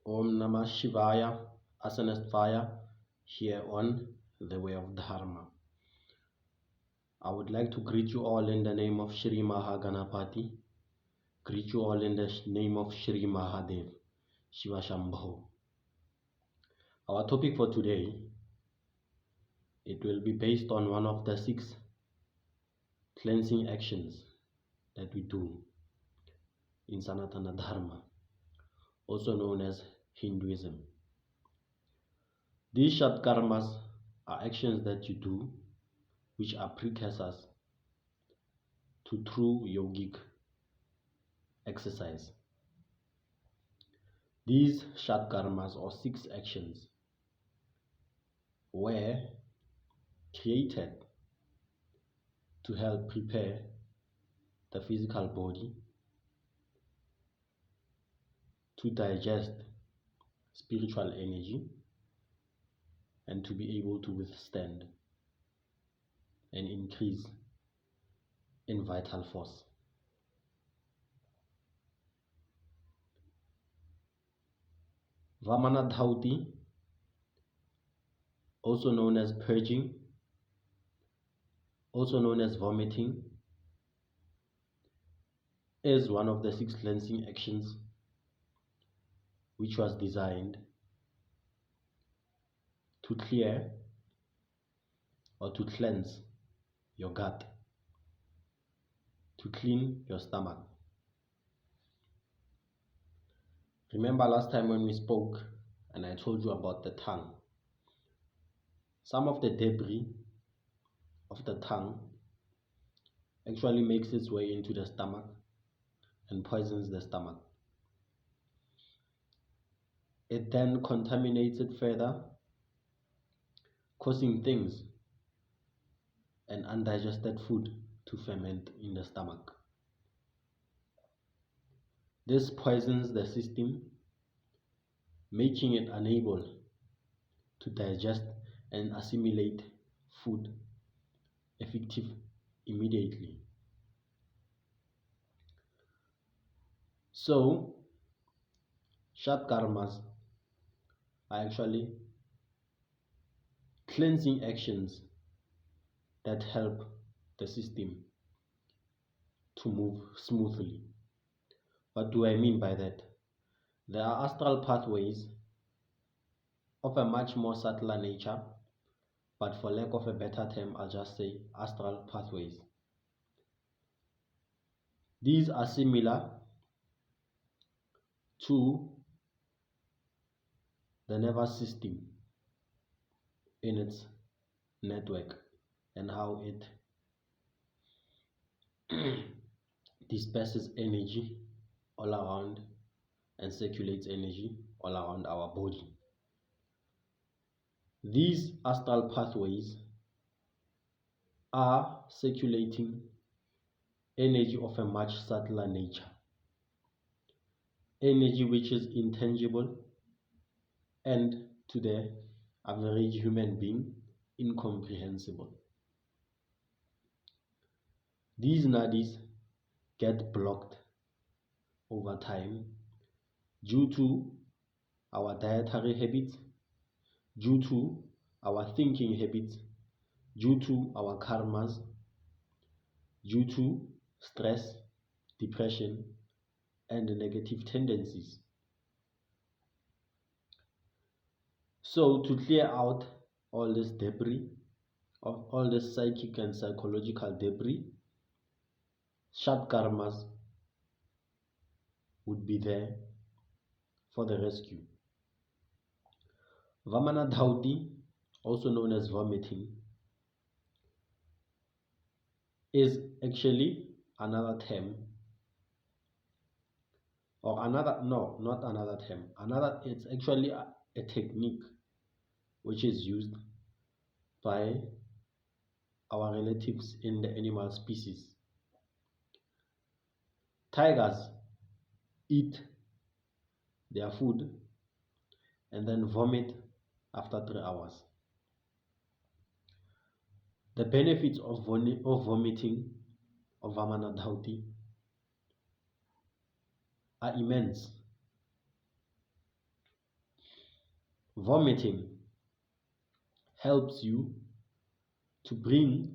Om Namah Shivaya, Asanast Fire, here on the way of Dharma. I would like to greet you all in the name of Shri Mahaganapati, greet you all in the name of Shri Mahadev, Shiva Shambho. Our topic for today, it will be based on one of the 6 cleansing actions that we do in Sanatana Dharma, also known as Hinduism. These short karmas are actions that you do which are precursors to true yogic exercise. These short karmas or 6 actions were created to help prepare the physical body to digest spiritual energy and to be able to withstand an increase in vital force. Vamana Dhauti, also known as purging, also known as vomiting, is one of the 6 cleansing actions which was designed to clear or to cleanse your gut, to clean your stomach. Remember last time when we spoke and I told you about the tongue. Some of the debris of the tongue actually makes its way into the stomach and poisons the stomach. It then contaminates it further, causing things and undigested food to ferment in the stomach. This poisons the system, making it unable to digest and assimilate food effective immediately. So, short karmas are actually cleansing actions that help the system to move smoothly. What do I mean by that? There are astral pathways of a much more subtler nature, but for lack of a better term, I'll just say astral pathways. These are similar to the nervous system in its network and how it disperses energy all around and circulates energy all around our body. These astral pathways are circulating energy of a much subtler nature, energy which is intangible and to the average human being incomprehensible. These nadis get blocked over time due to our dietary habits, due to our thinking habits, due to our karmas, due to stress, depression, and negative tendencies. So to clear out all this debris, all this psychic and psychological debris, short karmas would be there for the rescue. Vamana Dhauti, also known as vomiting, is actually another term, or it's actually a technique which is used by our relatives in the animal species. Tigers eat their food and then vomit after 3 hours. The benefits of vomiting of Vamana Dhauti are immense. Vomiting helps you to bring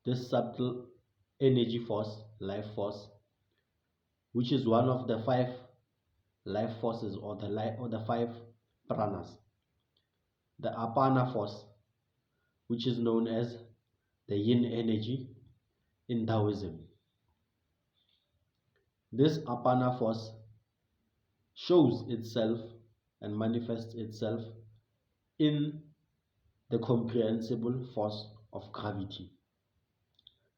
this subtle energy force, life force, which is one of the 5 life forces or the 5 pranas. The apana force, which is known as the yin energy in Taoism. This apana force shows itself and manifests itself in the comprehensible force of gravity,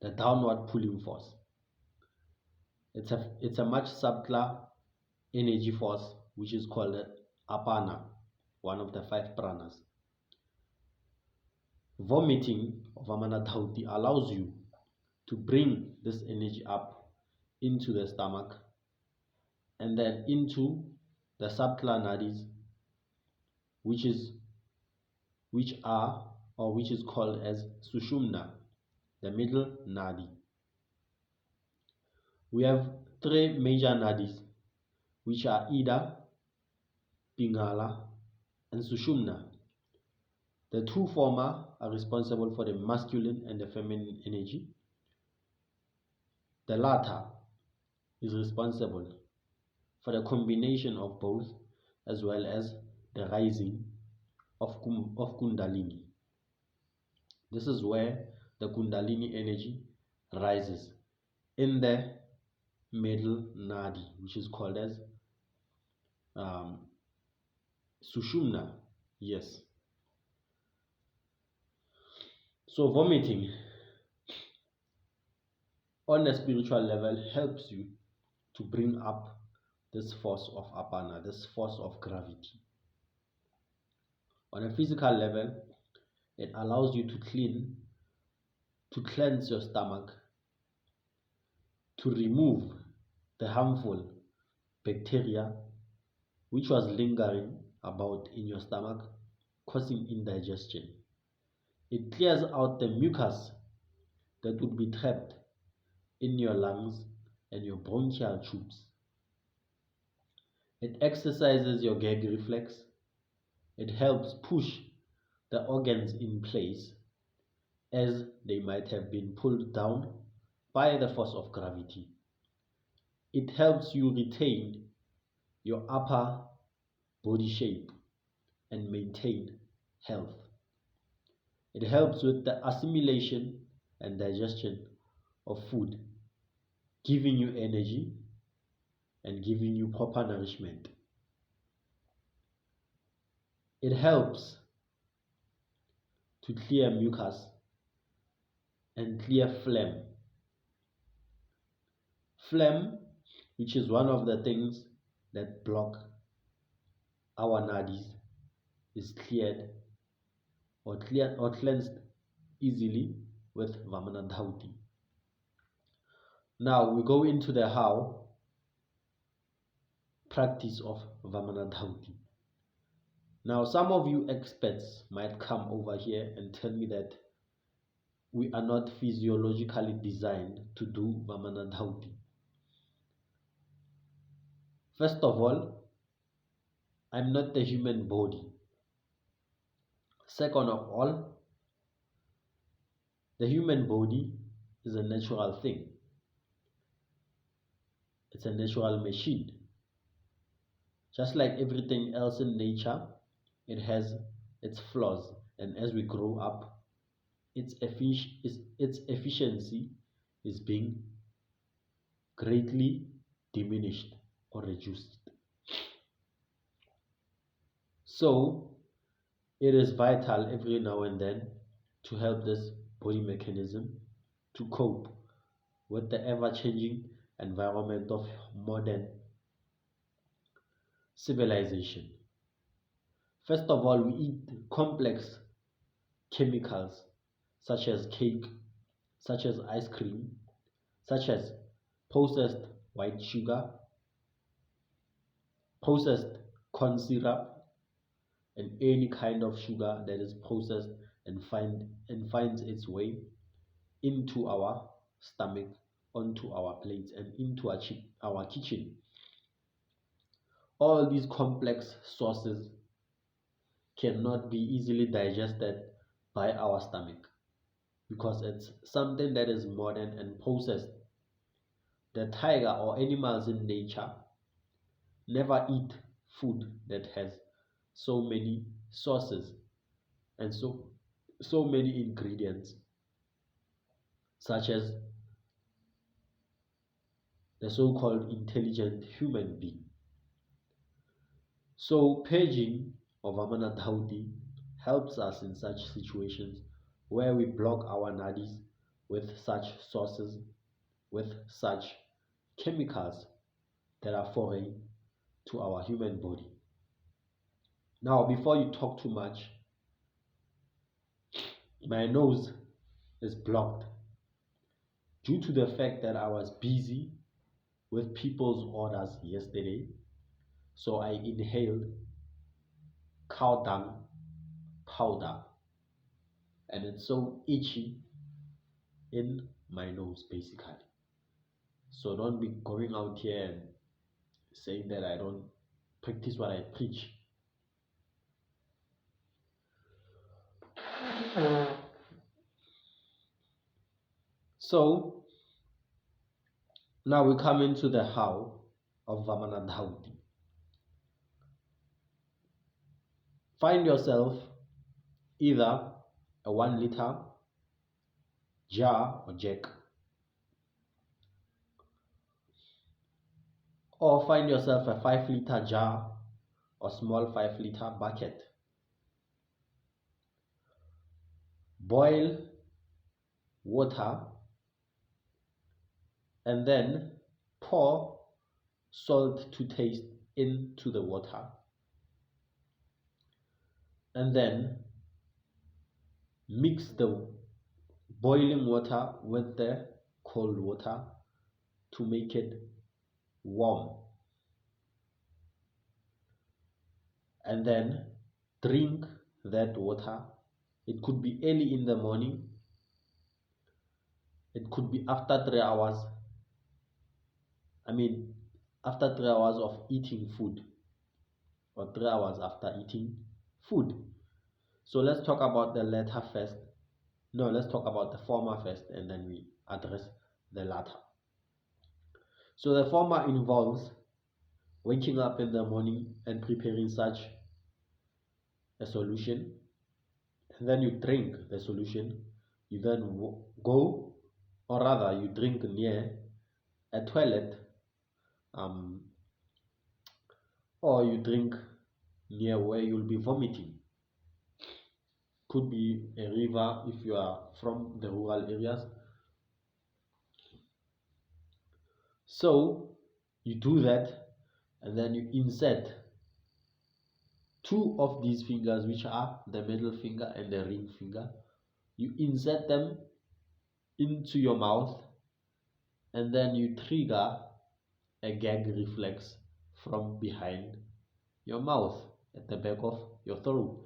the downward pulling force. It's a much subtler energy force which is called apana, one of the 5 pranas. Vomiting of Vamana Dhauti allows you to bring this energy up into the stomach and then into the subtler nadis, which is called as sushumna, the middle nadi. We have 3 major nadis, which are Ida, Pingala, and Sushumna. The 2 former are responsible for the masculine and the feminine energy. The latter is responsible for the combination of both, as well as the rising of Kundalini. This is where the Kundalini energy rises in the middle nadi, which is called as Sushumna. Yes. So vomiting on a spiritual level helps you to bring up this force of apana, this force of gravity. On a physical level, it allows you to cleanse your stomach, to remove the harmful bacteria which was lingering about in your stomach, causing indigestion. It clears out the mucus that would be trapped in your lungs and your bronchial tubes. It exercises your gag reflex. It helps push the organs in place as they might have been pulled down by the force of gravity. It helps you retain your upper body shape and maintain health. It helps with the assimilation and digestion of food, giving you energy and giving you proper nourishment. It helps to clear mucus and clear phlegm. Phlegm, which is one of the things that block our nadis, is cleared or cleansed easily with Vamana Dhauti. Now we go into the how practice of Vamana Dhauti. Now some of you experts might come over here and tell me that we are not physiologically designed to do Vamana Dhauti. First of all, I'm not the human body. Second of all, the human body is a natural thing. It's a natural machine. Just like everything else in nature, it has its flaws, and as we grow up, its efficiency is being greatly diminished or reduced. So it is vital every now and then to help this body mechanism to cope with the ever-changing environment of modern civilization. First of all, we eat complex chemicals such as cake, such as ice cream, such as processed white sugar, processed corn syrup, and any kind of sugar that is processed and finds its way into our stomach, onto our plates, and into our kitchen. All these complex sources cannot be easily digested by our stomach because it's something that is modern and processed. The tiger or animals in nature never eat food that has so many sources and so many ingredients, such as the so-called intelligent human being. So purging or Vamana Dhauti helps us in such situations where we block our nadis with such sources, with such chemicals that are foreign to our human body. Now, before you talk too much, my nose is blocked due to the fact that I was busy with people's orders yesterday. So I inhaled cow dung powder and it's so itchy in my nose basically. So don't be going out here and saying that I don't practice what I preach. So now we come into the how of Vamana Dhauti. Find yourself either a 1 liter jar or jug, or find yourself a 5 liter jar or small 5 liter bucket. Boil water and then pour salt to taste into the water, and then mix the boiling water with the cold water to make it warm, and then drink that water. It could be early in the morning, it could be after 3 hours. After 3 hours of eating food, or 3 hours after eating food. So let's talk about the latter first. No, let's talk about the former first and then we address the latter. So the former involves waking up in the morning and preparing such a solution, and then you drink the solution. You then go, or rather you drink near a toilet, or you drink near where you'll be vomiting. Could be a river if you are from the rural areas. So you do that and then you insert 2 of these fingers, which are the middle finger and the ring finger. You insert them into your mouth and then you trigger a gag reflex from behind your mouth at the back of your throat,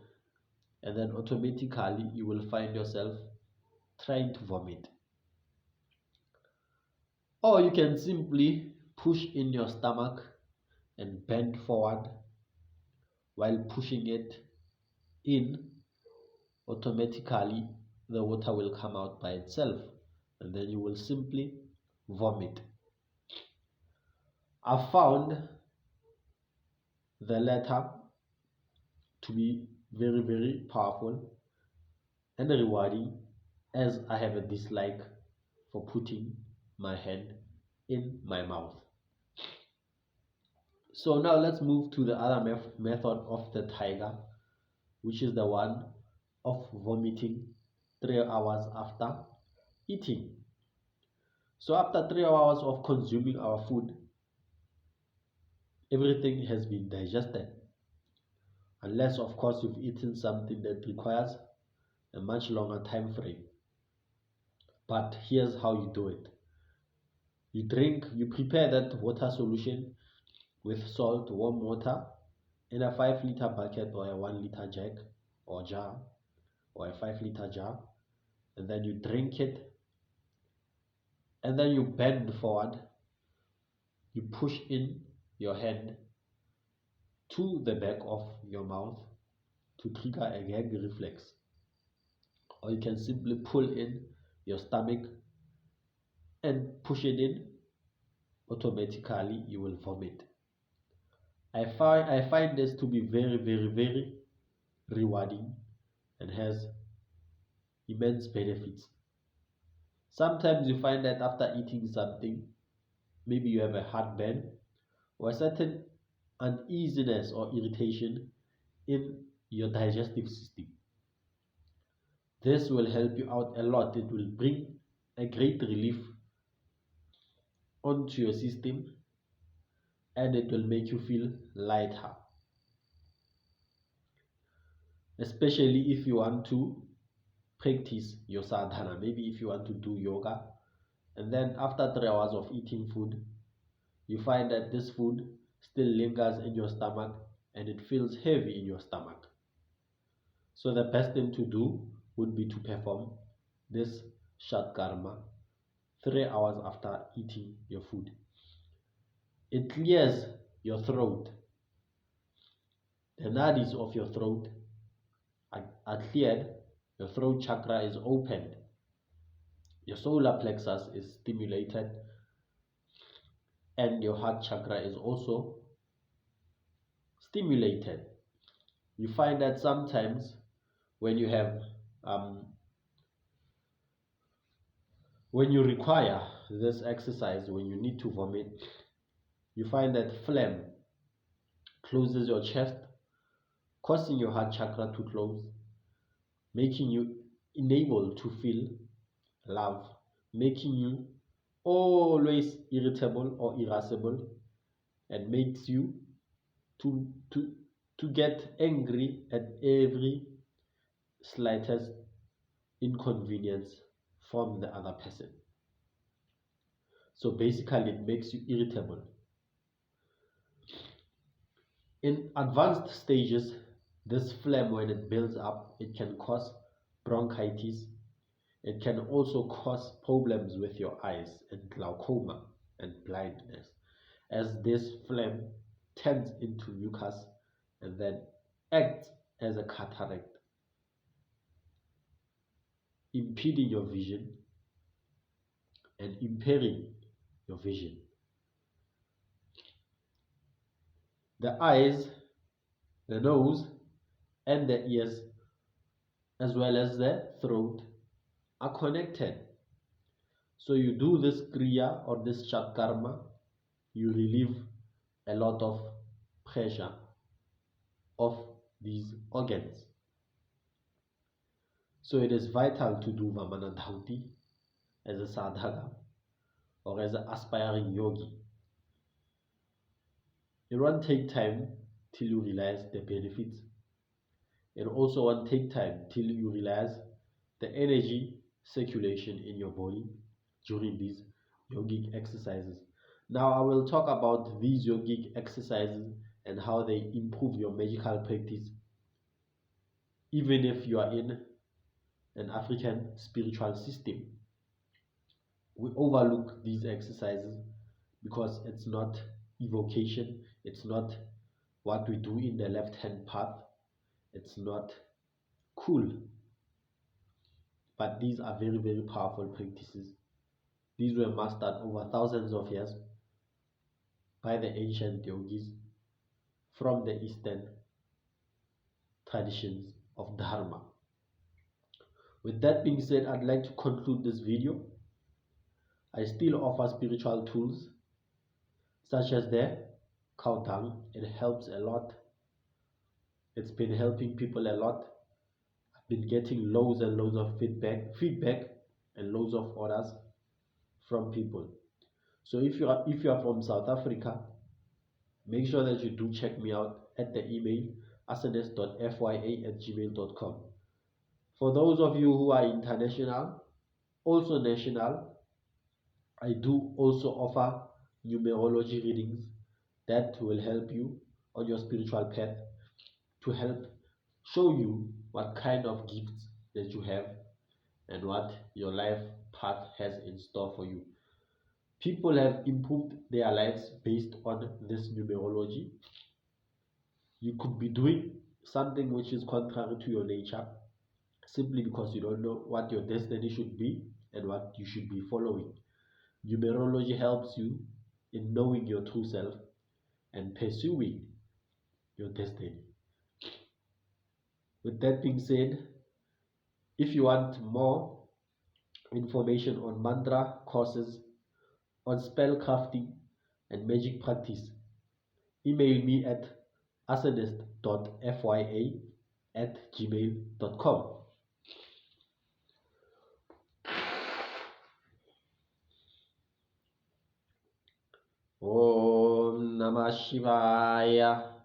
and then automatically you will find yourself trying to vomit. Or you can simply push in your stomach and bend forward. While pushing it in, automatically the water will come out by itself and then you will simply vomit. I found the latter to be very, very powerful and rewarding, as I have a dislike for putting my hand in my mouth. So now let's move to the other method of the tiger, which is the one of vomiting 3 hours after eating. So after 3 hours of consuming our food, everything has been digested, unless of course you've eaten something that requires a much longer time frame. But here's how you do it. You prepare that water solution with salt, warm water in a 5 liter bucket or a 1 liter jug or jar or a 5 liter jar, and then you drink it, and then you bend forward, you push in your hand to the back of your mouth, to trigger a gag reflex, or you can simply pull in your stomach and push it in. Automatically you will vomit. I find this to be very rewarding and has immense benefits. Sometimes you find that after eating something, maybe you have a heartburn or a certain uneasiness or irritation in your digestive system. This will help you out a lot. It will bring a great relief onto your system, and it will make you feel lighter, especially if you want to practice your sadhana. Maybe if you want to do yoga, and then after 3 hours of eating food, you find that this food still lingers in your stomach and it feels heavy in your stomach. So the best thing to do would be to perform this shatkarma 3 hours after eating your food. It clears your throat. The nadis of your throat are cleared. Your throat chakra is opened. Your solar plexus is stimulated, and your heart chakra is also stimulated. You find that sometimes when you have when you require this exercise, when you need to vomit, you find that phlegm closes your chest, causing your heart chakra to close, making you unable to feel love, making you always irritable or irascible, and makes you to get angry at every slightest inconvenience from the other person. So basically it makes you irritable. In advanced stages, this phlegm, when it builds up, it can cause bronchitis. It can also cause problems with your eyes and glaucoma and blindness, as this phlegm turns into mucus and then acts as a cataract, impeding your vision and impairing your vision. The eyes, the nose, and the ears, as well as the throat, are connected. So you do this kriya or this shatkarma, you relieve a lot of pressure of these organs. So it is vital to do Vamana Dhauti as a sadhaka or as an aspiring yogi. It won't take time till you realize the benefits. It also won't take time till you realize the energy circulation in your body during these yogic exercises. Now I will talk about these yogic exercises and how they improve your magical practice, even if you are in an African spiritual system. We overlook these exercises because it's not evocation, it's not what we do in the left hand path, it's not cool. But these are very powerful practices. These were mastered over thousands of years by the ancient yogis from the Eastern traditions of Dharma. With that being said, I'd like to conclude this video. I still offer spiritual tools such as the cow dung. It helps a lot. It's been helping people a lot. I've been getting loads and loads of feedback and loads of orders from people. So if you are from South Africa, make sure that you do check me out at the email asanes.fya@gmail.com. For those of you who are international, also national, I do also offer numerology readings that will help you on your spiritual path, to help show you what kind of gifts that you have and what your life path has in store for you. People have improved their lives based on this numerology. You could be doing something which is contrary to your nature, simply because you don't know what your destiny should be and what you should be following. Numerology helps you in knowing your true self and pursuing your destiny. With that being said, if you want more information on mantra courses, on spell crafting and magic practice, email me at acidist.fya@gmail.com. Om Namah Shivaya.